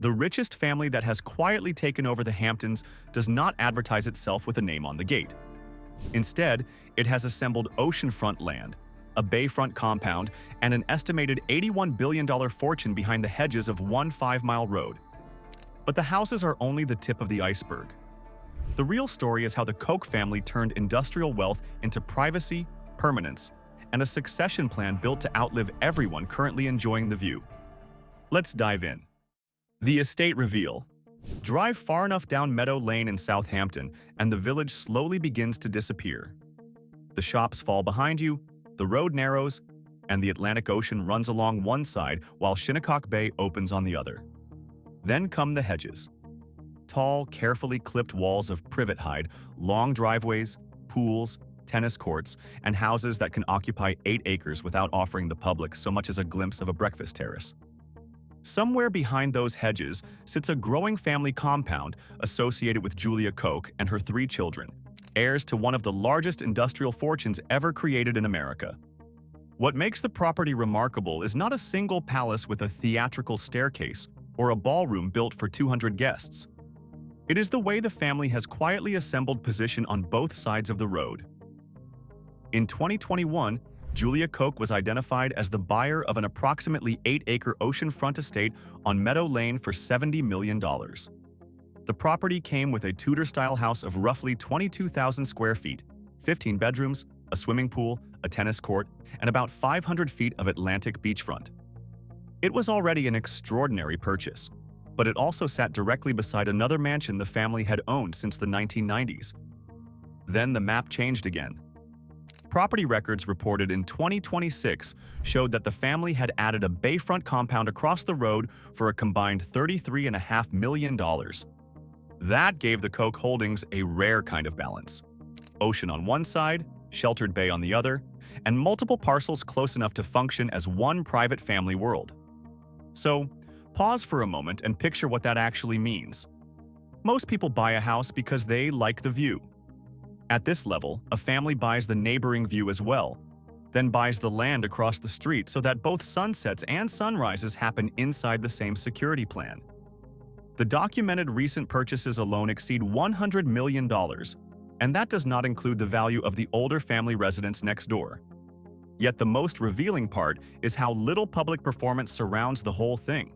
The richest family that has quietly taken over the Hamptons does not advertise itself with a name on the gate. Instead, it has assembled oceanfront land, a bayfront compound, and an estimated $81 billion fortune behind the hedges of one 5-mile road. But the houses are only the tip of the iceberg. The real story is how the Koch family turned industrial wealth into privacy, permanence, and a succession plan built to outlive everyone currently enjoying the view. Let's dive in. The estate reveal. Drive far enough down Meadow Lane in Southampton, and the village slowly begins to disappear. The shops fall behind you, the road narrows, and the Atlantic Ocean runs along one side while Shinnecock Bay opens on the other. Then come the Hedges. Tall, carefully clipped walls of privet hide, long driveways, pools, tennis courts, and houses that can occupy 8 acres without offering the public so much as a glimpse of a breakfast terrace. Somewhere behind those hedges sits a growing family compound associated with Julia Koch and her 3 children, heirs to one of the largest industrial fortunes ever created in America. What makes the property remarkable is not a single palace with a theatrical staircase or a ballroom built for 200 guests. It is the way the family has quietly assembled position on both sides of the road. In 2021, Julia Koch was identified as the buyer of an approximately 8-acre oceanfront estate on Meadow Lane for $70 million. The property came with a Tudor-style house of roughly 22,000 square feet, 15 bedrooms, a swimming pool, a tennis court, and about 500 feet of Atlantic beachfront. It was already an extraordinary purchase, but it also sat directly beside another mansion the family had owned since the 1990s. Then the map changed again. Property records reported in 2026 showed that the family had added a bayfront compound across the road for a combined $33.5 million. That gave the Koch holdings a rare kind of balance. Ocean on one side, sheltered bay on the other, and multiple parcels close enough to function as one private family world. So, pause for a moment and picture what that actually means. Most people buy a house because they like the view. At this level, a family buys the neighboring view as well, then buys the land across the street so that both sunsets and sunrises happen inside the same security plan. The documented recent purchases alone exceed $100 million, and that does not include the value of the older family residence next door. Yet the most revealing part is how little public performance surrounds the whole thing.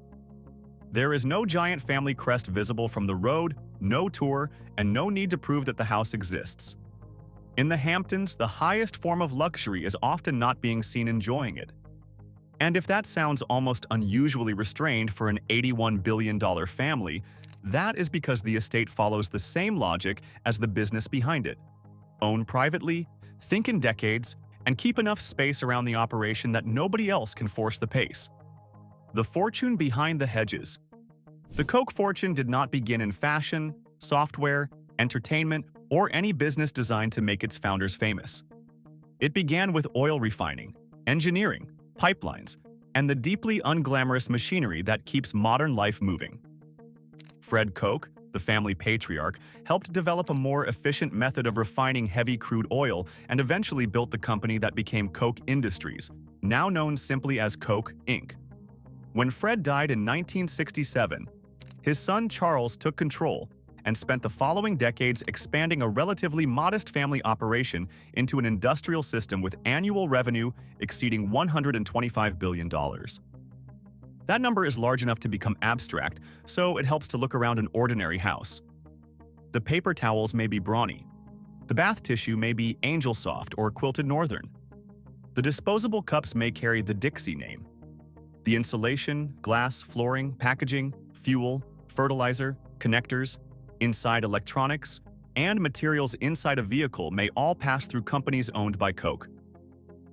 There is no giant family crest visible from the road, no tour, and no need to prove that the house exists. In the Hamptons, the highest form of luxury is often not being seen enjoying it. And if that sounds almost unusually restrained for an $81 billion family, that is because the estate follows the same logic as the business behind it. Own privately, think in decades, and keep enough space around the operation that nobody else can force the pace. The fortune behind the Hedges. The Koch fortune did not begin in fashion, software, entertainment, or any business designed to make its founders famous. It began with oil refining, engineering, pipelines, and the deeply unglamorous machinery that keeps modern life moving. Fred Koch, the family patriarch, helped develop a more efficient method of refining heavy crude oil and eventually built the company that became Koch Industries, now known simply as Koch, Inc. When Fred died in 1967, his son Charles took control and spent the following decades expanding a relatively modest family operation into an industrial system with annual revenue exceeding $125 billion. That number is large enough to become abstract, so it helps to look around an ordinary house. The paper towels may be brawny. The bath tissue may be Angel Soft or Quilted Northern. The disposable cups may carry the Dixie name. The insulation, glass, flooring, packaging, fuel, fertilizer, connectors, inside electronics, and materials inside a vehicle may all pass through companies owned by Koch.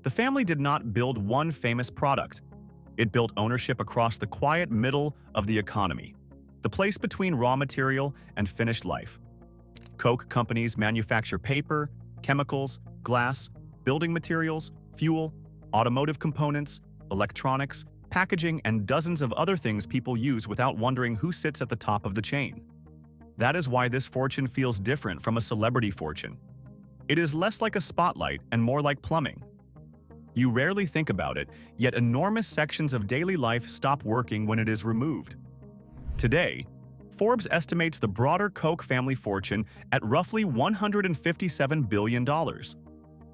The family did not build one famous product. It built ownership across the quiet middle of the economy, the place between raw material and finished life. Koch companies manufacture paper, chemicals, glass, building materials, fuel, automotive components, electronics, packaging, and dozens of other things people use without wondering who sits at the top of the chain. That is why this fortune feels different from a celebrity fortune. It is less like a spotlight and more like plumbing. You rarely think about it, yet enormous sections of daily life stop working when it is removed. Today, Forbes estimates the broader Koch family fortune at roughly $157 billion.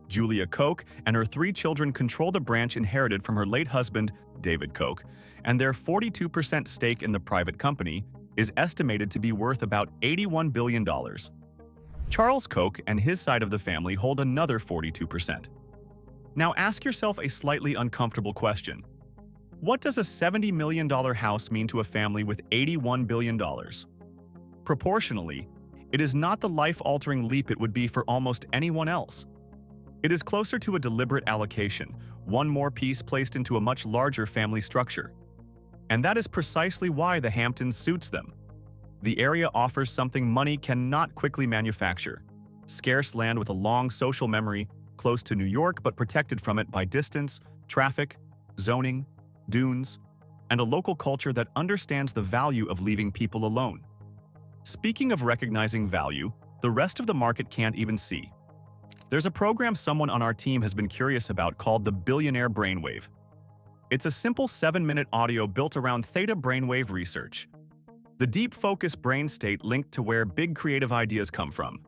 Julia Koch and her 3 children control the branch inherited from her late husband, David Koch, and their 42% stake in the private company is estimated to be worth about $81 billion. Charles Koch and his side of the family hold another 42%. Now ask yourself a slightly uncomfortable question. What does a $70 million house mean to a family with $81 billion? Proportionally, it is not the life-altering leap it would be for almost anyone else. It is closer to a deliberate allocation, one more piece placed into a much larger family structure. And that is precisely why the Hamptons suits them. The area offers something money cannot quickly manufacture: scarce land with a long social memory, close to New York but protected from it by distance, traffic, zoning, dunes, and a local culture that understands the value of leaving people alone. Speaking of recognizing value, the rest of the market can't even see. There's a program someone on our team has been curious about called the Billionaire Brain Wave. It's a simple 7-minute audio built around theta brainwave research, the deep focus brain state linked to where big creative ideas come from.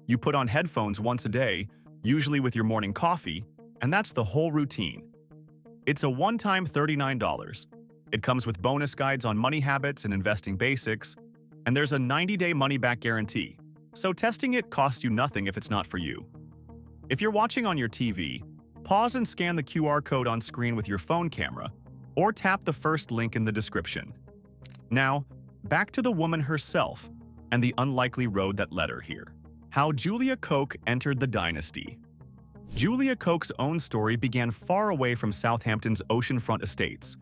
You put on headphones once a day, usually with your morning coffee, and that's the whole routine. It's a one-time $39. It comes with bonus guides on money habits and investing basics, and there's a 90-day money-back guarantee, so testing it costs you nothing if it's not for you. If you're watching on your TV, pause and scan the QR code on screen with your phone camera, or tap the first link in the description. Now, back to the woman herself and the unlikely road that led her here. How Julia Koch entered the dynasty. Julia Koch's own story began far away from Southampton's Oceanfront estates.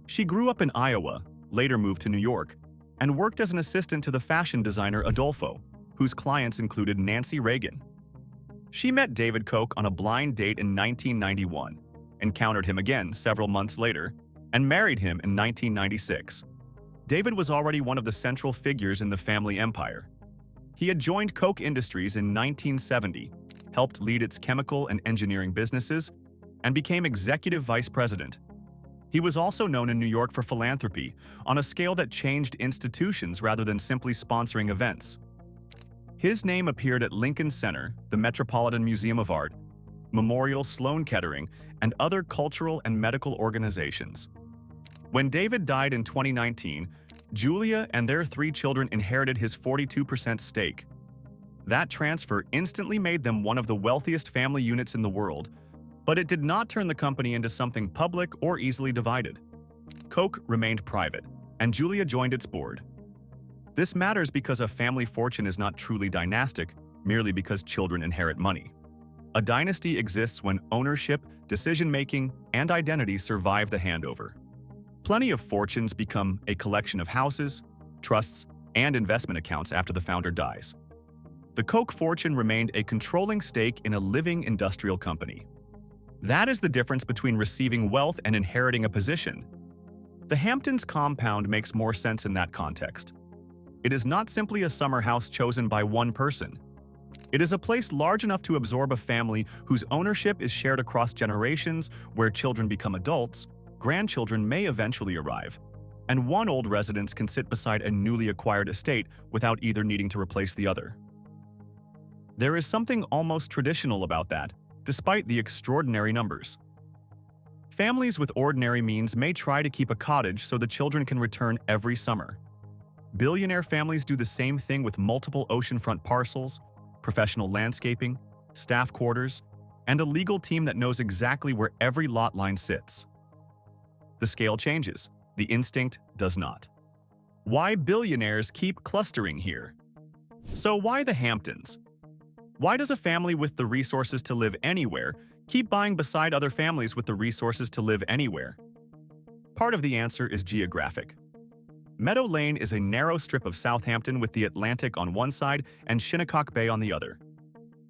She grew up in Iowa, later moved to New York, and worked as an assistant to the fashion designer Adolfo, whose clients included Nancy Reagan. She met David Koch on a blind date in 1991, encountered him again several months later, and married him in 1996. David was already one of the central figures in the family empire. He had joined Koch Industries in 1970, helped lead its chemical and engineering businesses, and became executive vice president. He was also known in New York for philanthropy, on a scale that changed institutions rather than simply sponsoring events. His name appeared at Lincoln Center, the Metropolitan Museum of Art, Memorial Sloan Kettering, and other cultural and medical organizations. When David died in 2019, Julia and their 3 children inherited his 42% stake. That transfer instantly made them one of the wealthiest family units in the world, but it did not turn the company into something public or easily divided. Koch remained private, and Julia joined its board. This matters because a family fortune is not truly dynastic merely because children inherit money. A dynasty exists when ownership, decision-making, and identity survive the handover. Plenty of fortunes become a collection of houses, trusts, and investment accounts after the founder dies. The Koch fortune remained a controlling stake in a living industrial company. That is the difference between receiving wealth and inheriting a position. The Hamptons compound makes more sense in that context. It is not simply a summer house chosen by one person. It is a place large enough to absorb a family whose ownership is shared across generations, where children become adults, grandchildren may eventually arrive, and one old residence can sit beside a newly acquired estate without either needing to replace the other. There is something almost traditional about that, despite the extraordinary numbers. Families with ordinary means may try to keep a cottage so the children can return every summer. Billionaire families do the same thing with multiple oceanfront parcels, professional landscaping, staff quarters, and a legal team that knows exactly where every lot line sits. The scale changes, the instinct does not. Why billionaires keep clustering here? So why the Hamptons? Why does a family with the resources to live anywhere keep buying beside other families with the resources to live anywhere? Part of the answer is geographic. Meadow Lane is a narrow strip of Southampton with the Atlantic on one side and Shinnecock Bay on the other.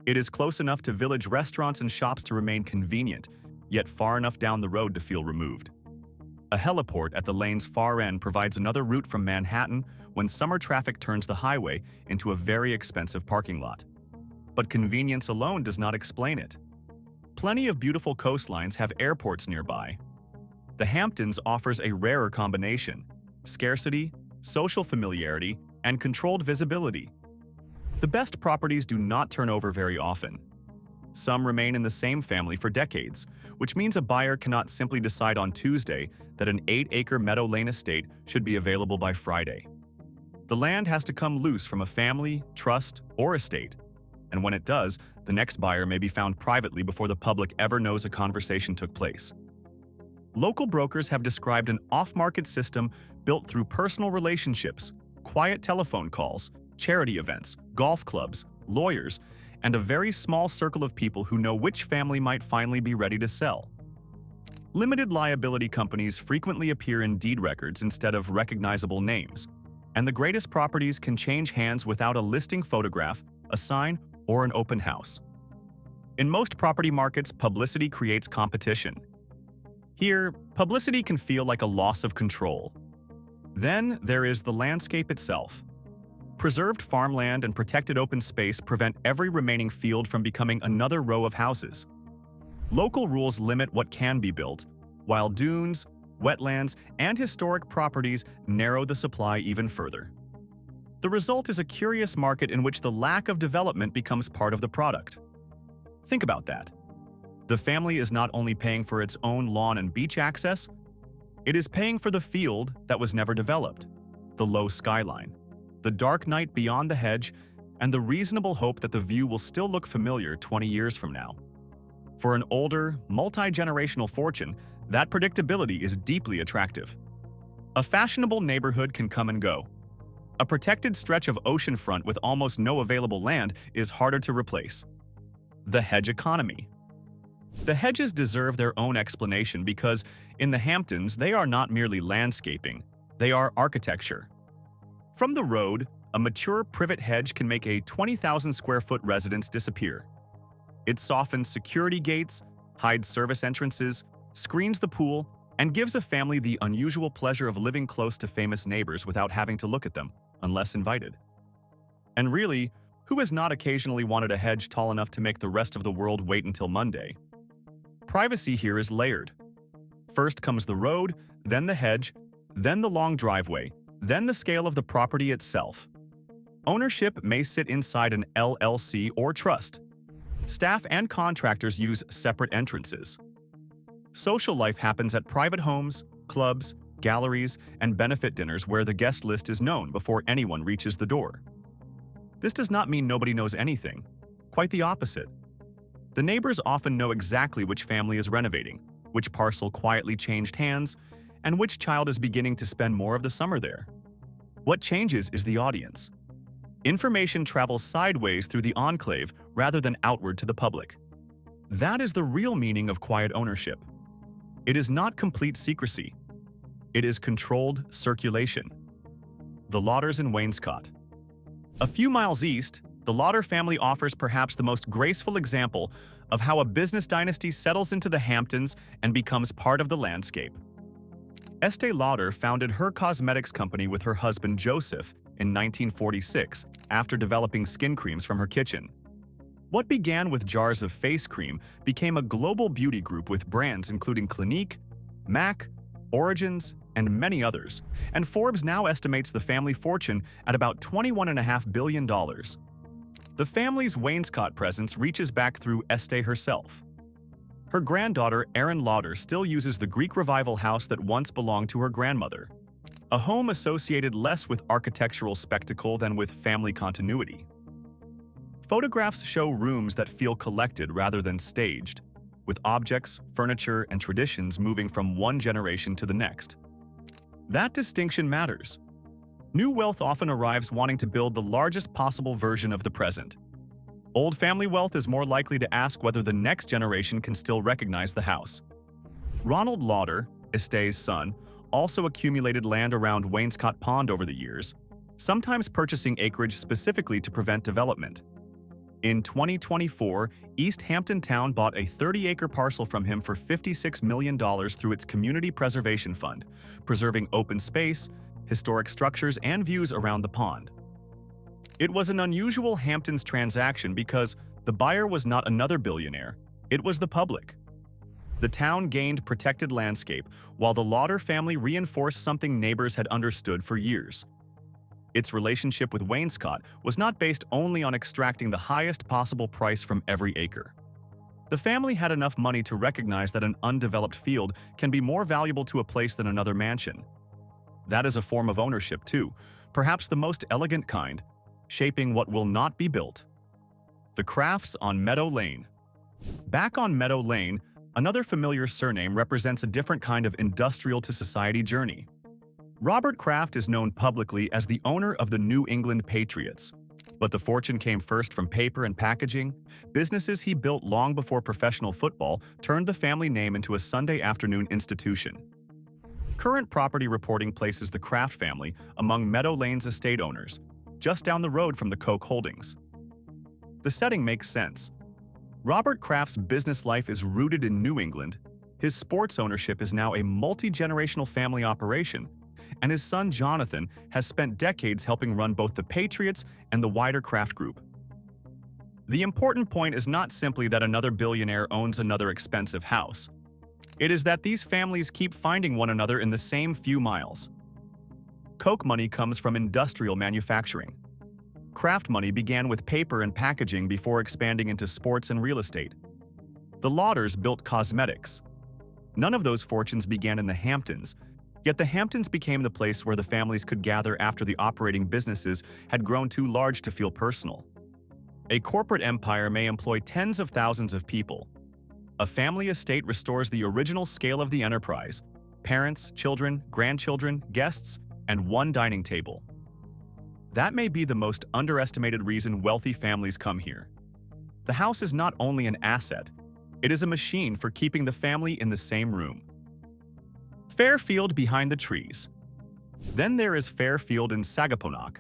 It is close enough to village restaurants and shops to remain convenient, yet far enough down the road to feel removed. A heliport at the lane's far end provides another route from Manhattan when summer traffic turns the highway into a very expensive parking lot. But convenience alone does not explain it. Plenty of beautiful coastlines have airports nearby. The Hamptons offers a rarer combination: scarcity, social familiarity, and controlled visibility. The best properties do not turn over very often. Some remain in the same family for decades, which means a buyer cannot simply decide on Tuesday that an 8-acre Meadow Lane estate should be available by Friday. The land has to come loose from a family, trust, or estate, and when it does, the next buyer may be found privately before the public ever knows a conversation took place. Local brokers have described an off-market system built through personal relationships, quiet telephone calls, charity events, golf clubs, lawyers, and a very small circle of people who know which family might finally be ready to sell. Limited liability companies frequently appear in deed records instead of recognizable names, and the greatest properties can change hands without a listing photograph, a sign, or an open house. In most property markets, publicity creates competition. Here, publicity can feel like a loss of control. Then there is the landscape itself. Preserved farmland and protected open space prevent every remaining field from becoming another row of houses. Local rules limit what can be built, while dunes, wetlands, and historic properties narrow the supply even further. The result is a curious market in which the lack of development becomes part of the product. Think about that. The family is not only paying for its own lawn and beach access, it is paying for the field that was never developed, the low skyline, the dark night beyond the hedge, and the reasonable hope that the view will still look familiar 20 years from now. For an older, multi-generational fortune, that predictability is deeply attractive. A fashionable neighborhood can come and go. A protected stretch of oceanfront with almost no available land is harder to replace. The hedge economy. The hedges deserve their own explanation because, in the Hamptons, they are not merely landscaping, they are architecture. From the road, a mature privet hedge can make a 20,000 square foot residence disappear. It softens security gates, hides service entrances, screens the pool, and gives a family the unusual pleasure of living close to famous neighbors without having to look at them, unless invited. And really, who has not occasionally wanted a hedge tall enough to make the rest of the world wait until Monday? Privacy here is layered. First comes the road, then the hedge, then the long driveway, then the scale of the property itself. Ownership may sit inside an LLC or trust. Staff and contractors use separate entrances. Social life happens at private homes, clubs, galleries, and benefit dinners where the guest list is known before anyone reaches the door. This does not mean nobody knows anything. Quite the opposite. The neighbors often know exactly which family is renovating, which parcel quietly changed hands, and which child is beginning to spend more of the summer there. What changes is the audience. Information travels sideways through the enclave rather than outward to the public. That is the real meaning of quiet ownership. It is not complete secrecy. It is controlled circulation. The Lauders in Wainscott. A few miles east, the Lauder family offers perhaps the most graceful example of how a business dynasty settles into the Hamptons and becomes part of the landscape. Estee Lauder founded her cosmetics company with her husband Joseph in 1946 after developing skin creams from her kitchen. What began with jars of face cream became a global beauty group with brands including Clinique, MAC, Origins, and many others, and Forbes now estimates the family fortune at about $21.5 billion. The family's Wainscott presence reaches back through Estee herself. Her granddaughter, Erin Lauder, still uses the Greek Revival house that once belonged to her grandmother, a home associated less with architectural spectacle than with family continuity. Photographs show rooms that feel collected rather than staged, with objects, furniture, and traditions moving from one generation to the next. That distinction matters. New wealth often arrives wanting to build the largest possible version of the present. Old family wealth is more likely to ask whether the next generation can still recognize the house. Ronald Lauder, Estee's son, also accumulated land around Wainscott Pond over the years, sometimes purchasing acreage specifically to prevent development. In 2024, East Hampton Town bought a 30-acre parcel from him for $56 million through its Community Preservation Fund, preserving open space, historic structures, and views around the pond. It was an unusual Hamptons transaction because the buyer was not another billionaire, it was the public. The town gained protected landscape, while the Lauder family reinforced something neighbors had understood for years. Its relationship with Wainscott was not based only on extracting the highest possible price from every acre. The family had enough money to recognize that an undeveloped field can be more valuable to a place than another mansion. That is a form of ownership too, perhaps the most elegant kind, shaping what will not be built. The Crafts on Meadow Lane. Back on Meadow Lane, another familiar surname represents a different kind of industrial-to-society journey. Robert Kraft is known publicly as the owner of the New England Patriots. But the fortune came first from paper and packaging. Businesses he built long before professional football turned the family name into a Sunday afternoon institution. Current property reporting places the Kraft family among Meadow Lane's estate owners, just down the road from the Koch holdings. The setting makes sense. Robert Kraft's business life is rooted in New England. His sports ownership is now a multi-generational family operation, and his son Jonathan has spent decades helping run both the Patriots and the wider Kraft Group. The important point is not simply that another billionaire owns another expensive house. It is that these families keep finding one another in the same few miles. Koch money comes from industrial manufacturing. Kraft money began with paper and packaging before expanding into sports and real estate. The Lauders built cosmetics. None of those fortunes began in the Hamptons, yet the Hamptons became the place where the families could gather after the operating businesses had grown too large to feel personal. A corporate empire may employ tens of thousands of people. A family estate restores the original scale of the enterprise: parents, children, grandchildren, guests, and one dining table. That may be the most underestimated reason wealthy families come here. The house is not only an asset, it is a machine for keeping the family in the same room. Fairfield behind the trees. Then there is Fairfield in Sagaponack,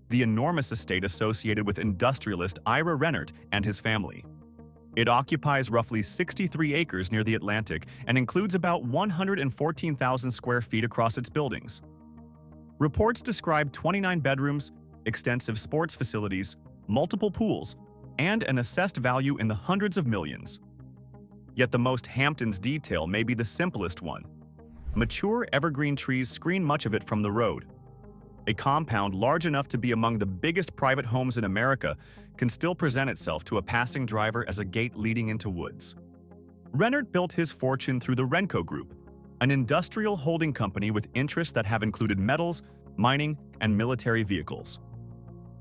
the enormous estate associated with industrialist Ira Rennert and his family. It occupies roughly 63 acres near the Atlantic and includes about 114,000 square feet across its buildings. Reports describe 29 bedrooms, extensive sports facilities, multiple pools, and an assessed value in the hundreds of millions. Yet the most Hamptons detail may be the simplest one. Mature evergreen trees screen much of it from the road. A compound large enough to be among the biggest private homes in America can still present itself to a passing driver as a gate leading into woods. Rennert built his fortune through the Renco Group, an industrial holding company with interests that have included metals, mining, and military vehicles.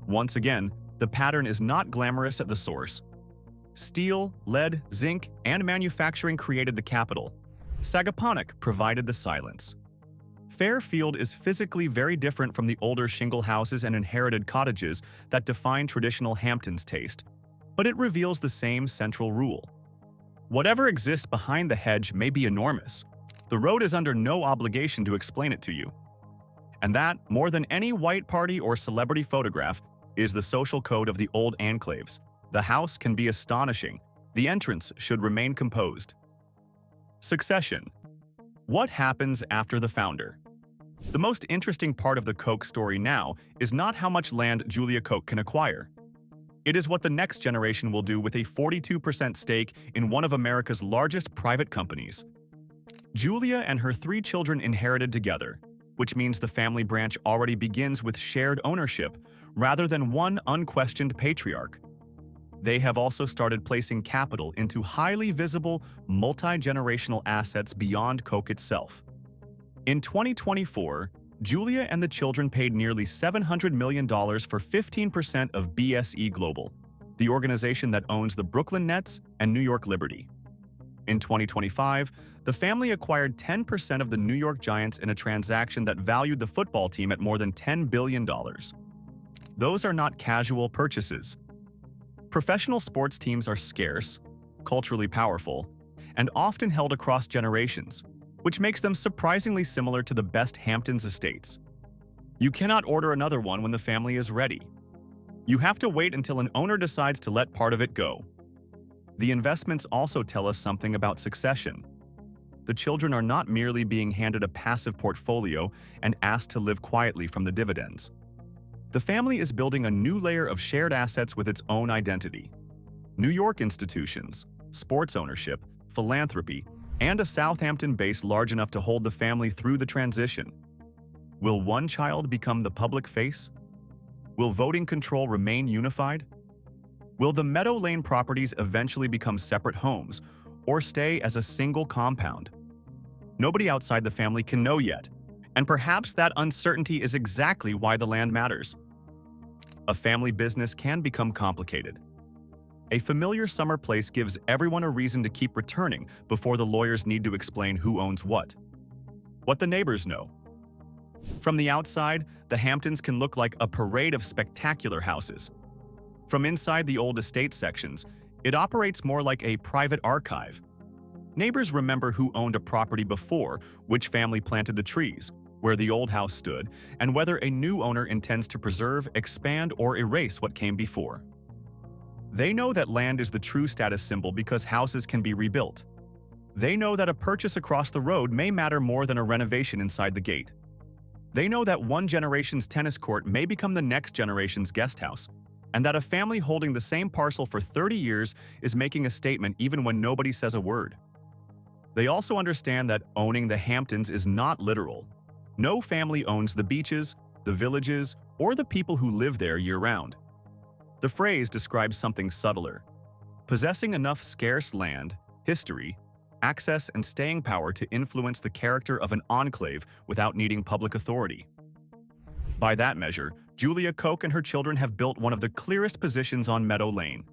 Once again, the pattern is not glamorous at the source. Steel, lead, zinc, and manufacturing created the capital. Sagaponack provided the silence. Fairfield is physically very different from the older shingle houses and inherited cottages that define traditional Hamptons taste, but it reveals the same central rule. Whatever exists behind the hedge may be enormous. The road is under no obligation to explain it to you. And that, more than any white party or celebrity photograph, is the social code of the old enclaves. The house can be astonishing. The entrance should remain composed. Succession. What happens after the founder? The most interesting part of the Koch story now is not how much land Julia Koch can acquire. It is what the next generation will do with a 42% stake in one of America's largest private companies. Julia and her 3 children inherited together, which means the family branch already begins with shared ownership rather than one unquestioned patriarch. They have also started placing capital into highly visible, multi-generational assets beyond Koch itself. In 2024, Julia and the children paid nearly $700 million for 15% of BSE Global, the organization that owns the Brooklyn Nets and New York Liberty. In 2025, the family acquired 10% of the New York Giants in a transaction that valued the football team at more than $10 billion. Those are not casual purchases. Professional sports teams are scarce, culturally powerful, and often held across generations, which makes them surprisingly similar to the best Hamptons estates. You cannot order another one when the family is ready. You have to wait until an owner decides to let part of it go. The investments also tell us something about succession. The children are not merely being handed a passive portfolio and asked to live quietly from the dividends. The family is building a new layer of shared assets with its own identity. New York institutions, sports ownership, philanthropy, and a Southampton base large enough to hold the family through the transition. Will one child become the public face? Will voting control remain unified? Will the Meadow Lane properties eventually become separate homes or stay as a single compound? Nobody outside the family can know yet, and perhaps that uncertainty is exactly why the land matters. A family business can become complicated. A familiar summer place gives everyone a reason to keep returning before the lawyers need to explain who owns what. What the neighbors know. From the outside, the Hamptons can look like a parade of spectacular houses. From inside the old estate sections, it operates more like a private archive. Neighbors remember who owned a property before, which family planted the trees, where the old house stood, and whether a new owner intends to preserve, expand, or erase what came before. They know that land is the true status symbol because houses can be rebuilt. They know that a purchase across the road may matter more than a renovation inside the gate. They know that one generation's tennis court may become the next generation's guest house, and that a family holding the same parcel for 30 years is making a statement even when nobody says a word. They also understand that owning the Hamptons is not literal. No family owns the beaches, the villages, or the people who live there year-round. The phrase describes something subtler: possessing enough scarce land, history, access, and staying power to influence the character of an enclave without needing public authority. By that measure, Julia Koch and her children have built one of the clearest positions on Meadow Lane.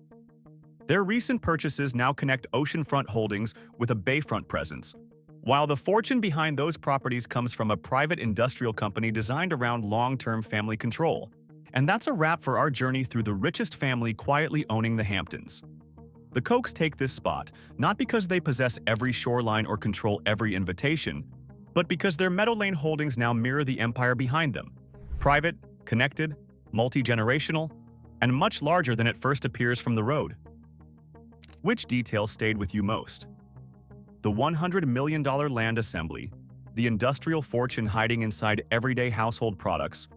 Their recent purchases now connect Oceanfront holdings with a bayfront presence, while the fortune behind those properties comes from a private industrial company designed around long-term family control. And that's a wrap for our journey through the richest family quietly owning the Hamptons. The Kochs take this spot not because they possess every shoreline or control every invitation, but because their Meadow Lane holdings now mirror the empire behind them: private, connected, multi-generational, and much larger than it first appears from the road. Which detail stayed with you most? The $100 million land assembly, the industrial fortune hiding inside everyday household products,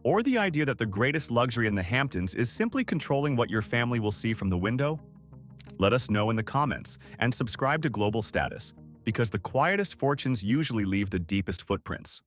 or the idea that the greatest luxury in the Hamptons is simply controlling what your family will see from the window? Let us know in the comments, and subscribe to Global Status, because the quietest fortunes usually leave the deepest footprints.